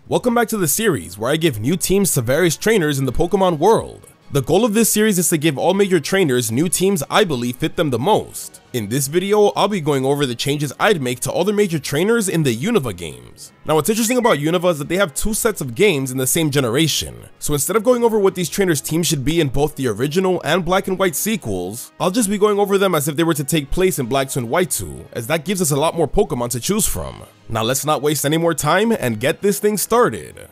Welcome back to the series where I give new teams to various trainers in the Pokemon world. The goal of this series is to give all major trainers new teams I believe fit them the most. In this video, I'll be going over the changes I'd make to all the major trainers in the Unova games. Now what's interesting about Unova is that they have two sets of games in the same generation. So instead of going over what these trainers' teams should be in both the original and Black and White sequels, I'll just be going over them as if they were to take place in Black 2 and White 2, as that gives us a lot more Pokemon to choose from. Now let's not waste any more time and get this thing started.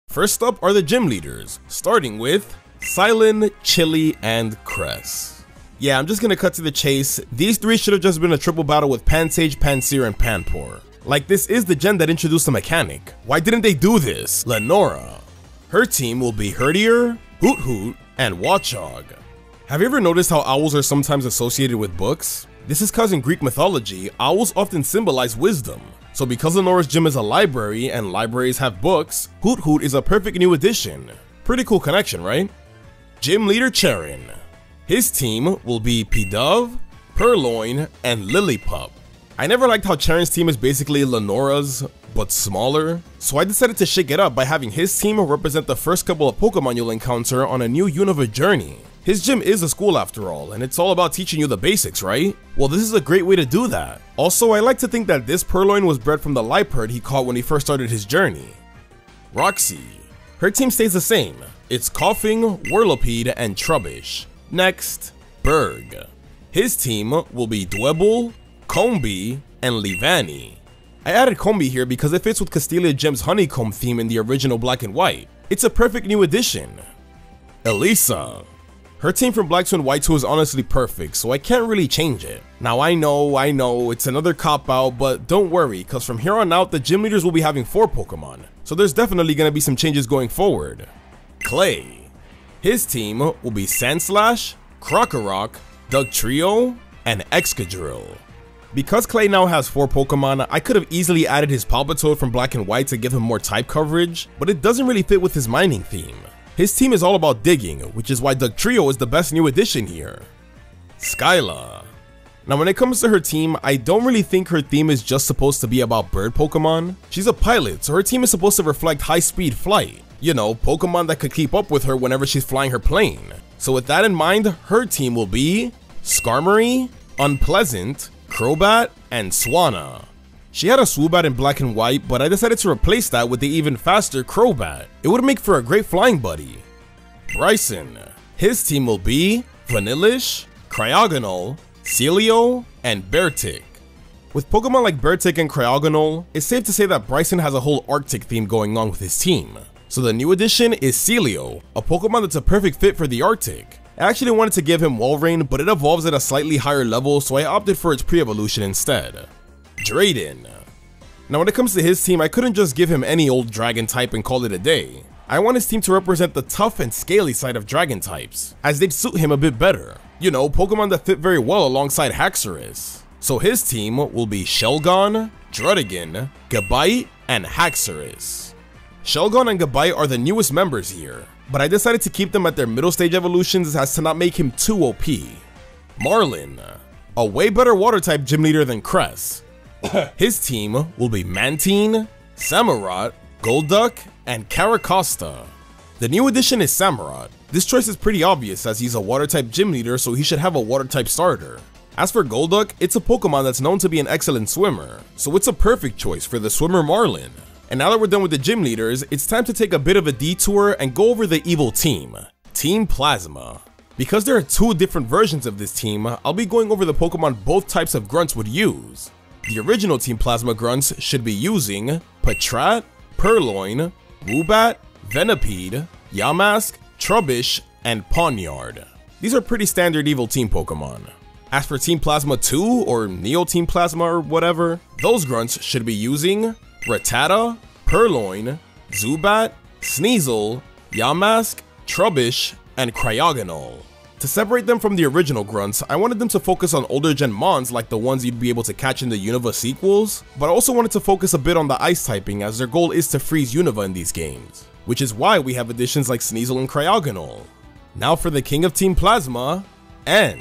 First up are the gym leaders, starting with Silent, Chili, and Cress. Yeah, I'm just gonna cut to the chase. These three should have just been a triple battle with Pansage, Pansear, and Panpour. Like, this is the gen that introduced the mechanic. Why didn't they do this? Lenora. Her team will be Herdier, Hoot Hoot, and Watchog. Have you ever noticed how owls are sometimes associated with books? This is because in Greek mythology, owls often symbolize wisdom. So because Lenora's gym is a library and libraries have books, Hoot Hoot is a perfect new addition. Pretty cool connection, right? Gym leader Charon. His team will be Pidove, Purloin, and Lillipup. I never liked how Charon's team is basically Lenora's, but smaller, so I decided to shake it up by having his team represent the first couple of Pokemon you'll encounter on a new Unova journey. His gym is a school after all, and it's all about teaching you the basics, right? Well, this is a great way to do that. Also, I like to think that this Purloin was bred from the Liepard he caught when he first started his journey. Roxy. Her team stays the same. It's Coughing, Whirlipede, and Trubbish. Next, Berg. His team will be Dwebble, Combee, and Leavanny. I added Combee here because it fits with Castelia Gem's honeycomb theme in the original Black and White. It's a perfect new addition. Elisa. Her team from Black 2 and White 2 is honestly perfect, so I can't really change it. Now I know, it's another cop-out, but don't worry, cause from here on out, the gym leaders will be having 4 Pokemon, so there's definitely gonna be some changes going forward. Clay. His team will be Sandslash, Krokorok, Dugtrio, and Excadrill. Because Clay now has 4 Pokemon, I could have easily added his Palpitoad from Black and White to give him more type coverage, but it doesn't really fit with his mining theme. His team is all about digging, which is why Dugtrio is the best new addition here. Skyla. Now when it comes to her team, I don't really think her theme is just supposed to be about bird Pokemon. She's a pilot, so her team is supposed to reflect high-speed flight. You know, Pokemon that could keep up with her whenever she's flying her plane. So with that in mind, her team will be Skarmory, Unpleasant, Crobat, and Swanna. She had a Swoobat in Black and White, but I decided to replace that with the even faster Crobat. It would make for a great flying buddy. Bryson. His team will be Vanillish, Cryogonal, Celio, and Beartic. With Pokemon like Beartic and Cryogonal, it's safe to say that Bryson has a whole Arctic theme going on with his team. So the new addition is Celio, a Pokemon that's a perfect fit for the Arctic. I actually wanted to give him Walrein, but it evolves at a slightly higher level, so I opted for its pre-evolution instead. Drayden. Now when it comes to his team, I couldn't just give him any old dragon type and call it a day. I want his team to represent the tough and scaly side of dragon types, as they'd suit him a bit better. You know, Pokemon that fit very well alongside Haxorus. So his team will be Shelgon, Druddigon, Gabite, and Haxorus. Shelgon and Gabite are the newest members here, but I decided to keep them at their middle stage evolutions as to not make him too OP. Marlin. A way better water type gym leader than Cress. His team will be Mantine, Samurott, Golduck, and Caracosta. The new addition is Samurott. This choice is pretty obvious as he's a water type gym leader, so he should have a water type starter. As for Golduck, it's a Pokemon that's known to be an excellent swimmer, so it's a perfect choice for the swimmer Marlin. And now that we're done with the gym leaders, it's time to take a bit of a detour and go over the evil team, Team Plasma. Because there are 2 different versions of this team, I'll be going over the Pokemon both types of grunts would use. The original Team Plasma grunts should be using Patrat, Purloin, Woobat, Venipede, Yamask, Trubbish, and Pawniard. These are pretty standard evil team Pokemon. As for Team Plasma 2 or Neo Team Plasma or whatever, those grunts should be using Rattata, Purloin, Zubat, Sneasel, Yamask, Trubbish, and Cryogonal. To separate them from the original grunts, I wanted them to focus on older gen mons like the ones you'd be able to catch in the Unova sequels, but I also wanted to focus a bit on the ice typing as their goal is to freeze Unova in these games, which is why we have additions like Sneasel and Cryogonal. Now for the king of Team Plasma, N.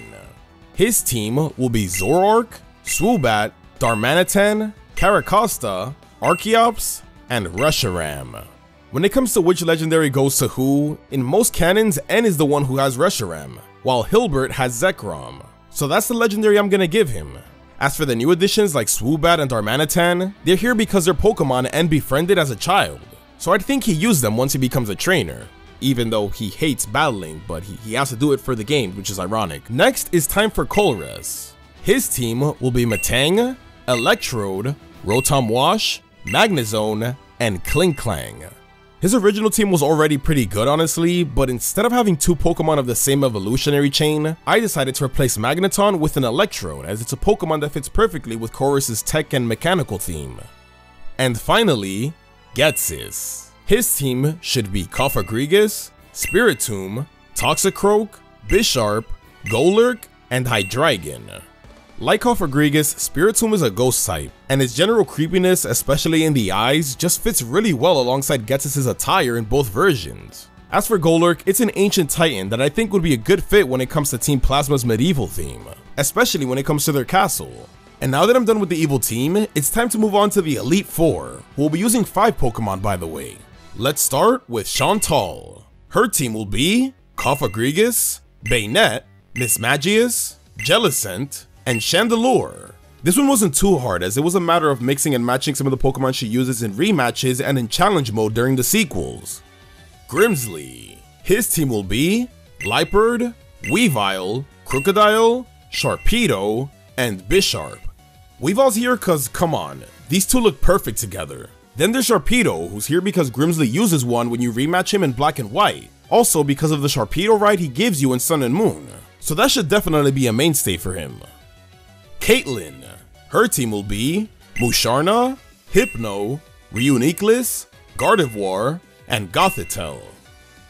His team will be Zoroark, Swoobat, Darmanitan, Caracosta, Archeops, and Reshiram. When it comes to which legendary goes to who, in most canons, N is the one who has Reshiram, while Hilbert has Zekrom. So that's the legendary I'm gonna give him. As for the new additions like Swoobat and Darmanitan, they're here because they're Pokemon N befriended as a child. So I'd think he used them once he becomes a trainer, even though he hates battling, but he has to do it for the game, which is ironic. Next is time for Colress. His team will be Metang, Electrode, Rotom Wash, Magnezone, and Klinklang. His original team was already pretty good honestly, but instead of having two Pokemon of the same evolutionary chain, I decided to replace Magneton with an Electrode, as it's a Pokemon that fits perfectly with Colress's tech and mechanical theme. And finally, Ghetsis. His team should be Cofagrigus, Spiritomb, Toxicroak, Bisharp, Golurk, and Hydreigon. Like Cofagrigus, Spiritomb is a ghost type, and its general creepiness, especially in the eyes, just fits really well alongside Ghetsis' attire in both versions. As for Golurk, it's an ancient titan that I think would be a good fit when it comes to Team Plasma's medieval theme, especially when it comes to their castle. And now that I'm done with the evil team, it's time to move on to the Elite Four, who will be using 5 Pokemon by the way. Let's start with Chantal. Her team will be Cofagrigus, Bayonet, Mismagius, Jellicent, and Chandelure. This one wasn't too hard as it was a matter of mixing and matching some of the Pokemon she uses in rematches and in challenge mode during the sequels. Grimsley. His team will be Liepard, Weavile, Crocodile, Sharpedo, and Bisharp. Weavile's here cause come on, these two look perfect together. Then there's Sharpedo, who's here because Grimsley uses one when you rematch him in Black and White, also because of the Sharpedo ride he gives you in Sun and Moon, so that should definitely be a mainstay for him. Caitlyn. Her team will be Musharna, Hypno, Reuniclus, Gardevoir, and Gothitelle.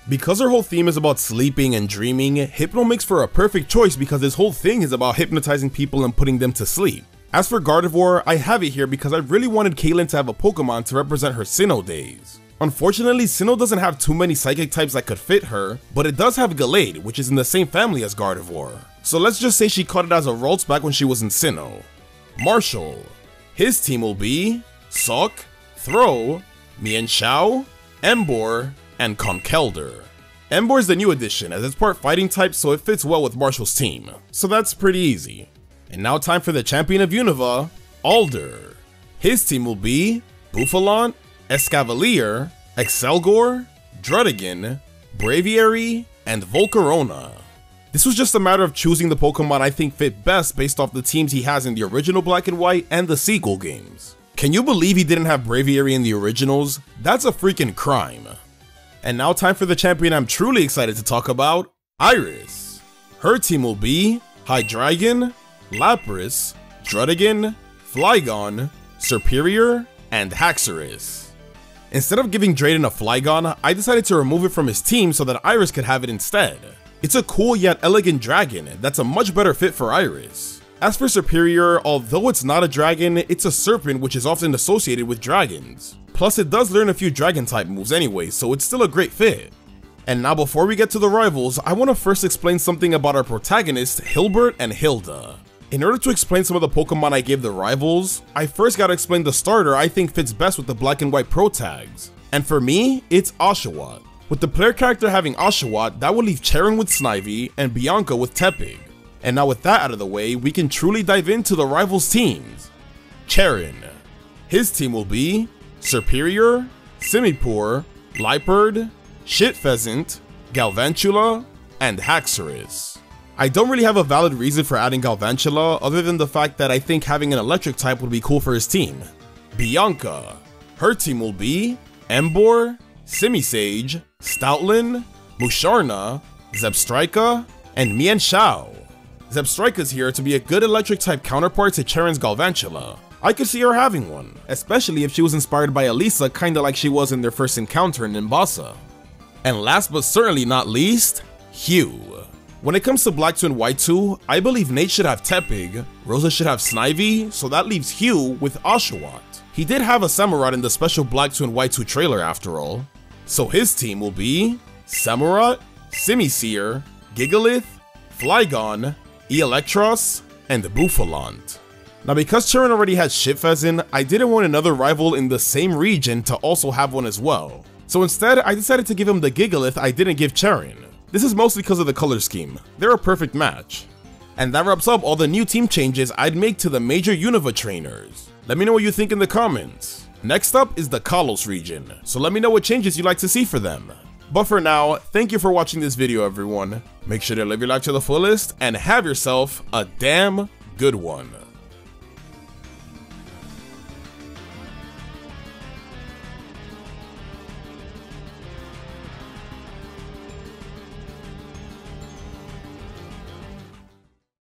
Because her whole theme is about sleeping and dreaming, Hypno makes for a perfect choice because his whole thing is about hypnotizing people and putting them to sleep. As for Gardevoir, I have it here because I really wanted Caitlyn to have a Pokemon to represent her Sinnoh days. Unfortunately, Sinnoh doesn't have too many psychic types that could fit her, but it does have Gallade, which is in the same family as Gardevoir. So let's just say she caught it as a Ralts back when she was in Sinnoh. Marshall. His team will be Sawk, Throh, Mienshao, Emboar, and Conkeldurr. Emboar is the new addition as it's part fighting type, so it fits well with Marshall's team. So that's pretty easy. And now time for the champion of Unova, Alder. His team will be Bouffalant, Escavalier, Excelgor, Druddigon, Braviary, and Volcarona. This was just a matter of choosing the Pokemon I think fit best based off the teams he has in the original Black and White and the sequel games. Can you believe he didn't have Braviary in the originals? That's a freaking crime. And now time for the champion I'm truly excited to talk about, Iris. Her team will be Hydreigon, Lapras, Druddigon, Flygon, Serperior, and Haxorus. Instead of giving Drayden a Flygon, I decided to remove it from his team so that Iris could have it instead. It's a cool yet elegant dragon that's a much better fit for Iris. As for Serperior, although it's not a dragon, it's a serpent which is often associated with dragons. Plus it does learn a few dragon type moves anyway, so it's still a great fit. And now before we get to the rivals, I want to first explain something about our protagonists Hilbert and Hilda. In order to explain some of the Pokemon I gave the rivals, I first gotta explain the starter I think fits best with the Black and White Pro tags. And for me, it's Oshawott. With the player character having Oshawott, that would leave Cheren with Snivy and Bianca with Tepig. And now with that out of the way, we can truly dive into the rivals teams. Cheren. His team will be Serperior, Simipour, Liepard, Shit Pheasant, Galvantula, and Haxorus. I don't really have a valid reason for adding Galvantula other than the fact that I think having an electric type would be cool for his team. Bianca. Her team will be Emboar, Simisage, Stoutland, Musharna, Zebstrika, and Mienshao. Zebstrika's here to be a good electric type counterpart to Cheren's Galvantula. I could see her having one, especially if she was inspired by Elisa kinda like she was in their first encounter in Nimbasa. And last but certainly not least, Hugh. When it comes to Black 2 and White 2, I believe Nate should have Tepig, Rosa should have Snivy, so that leaves Hugh with Oshawott. He did have a Samurott in the special Black 2 and White 2 trailer after all. So his team will be Samurott, Simisear, Gigalith, Flygon, Electros, and Buffalant. Now because Cheren already had Shitfezin, I didn't want another rival in the same region to also have one as well. So instead, I decided to give him the Gigalith I didn't give Cheren. This is mostly because of the color scheme. They're a perfect match. And that wraps up all the new team changes I'd make to the major Unova trainers. Let me know what you think in the comments. Next up is the Kalos region, so let me know what changes you'd like to see for them. But for now, thank you for watching this video everyone. Make sure to live your life to the fullest and have yourself a damn good one.